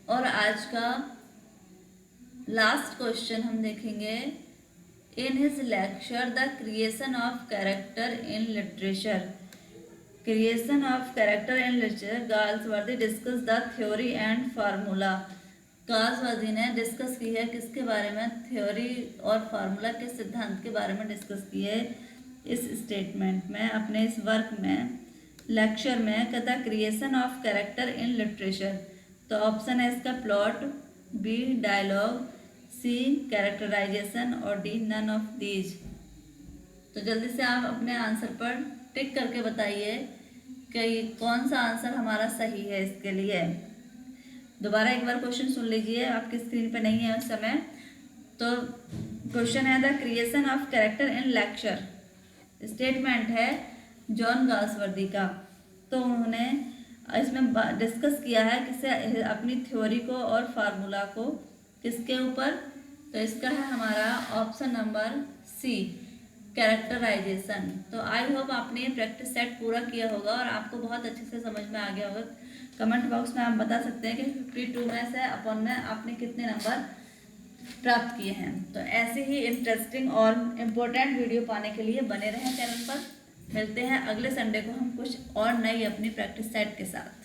और आज का लास्ट क्वेश्चन हम देखेंगे In his lecture, The Creation of Character in Literature, Creation of Character in Literature, Galsworthy discussed the theory and formula. Galsworthy ने डिस्कस की है किसके बारे में? थ्योरी और फार्मूला के सिद्धांत के बारे में डिस्कस की है इस स्टेटमेंट में, अपने इस वर्क में, लेक्चर में। कहता creation of character in literature. तो ऑप्शन है इसका प्लॉट, बी डायलॉग, सी कैरेक्टराइजेशन और डी नन ऑफ दीज। तो जल्दी से आप अपने आंसर पर टिक करके बताइए कि कौन सा आंसर हमारा सही है इसके लिए। दोबारा एक बार क्वेश्चन सुन लीजिए, आपकी स्क्रीन पे नहीं है उस समय। तो क्वेश्चन है the creation of character in lecture, statement है जॉन गाल्सवर्दी का। तो उन्होंने इसमें डिस्कस किया है किससे? अपनी थ्योरी को और फार्मूला को, किसके ऊपर? तो इसका है हमारा ऑप्शन नंबर सी, कैरेक्टराइजेशन। तो आई होप आपने ये प्रैक्टिस सेट पूरा किया होगा और आपको बहुत अच्छे से समझ में आ गया होगा। कमेंट बॉक्स में आप बता सकते हैं कि 52 में से अपन में आपने कितने नंबर प्राप्त किए हैं। तो ऐसे ही इंटरेस्टिंग और इम्पोर्टेंट वीडियो पाने के लिए बने रहें चैनल पर। मिलते हैं अगले संडे को हम कुछ और नई अपनी प्रैक्टिस सेट के साथ।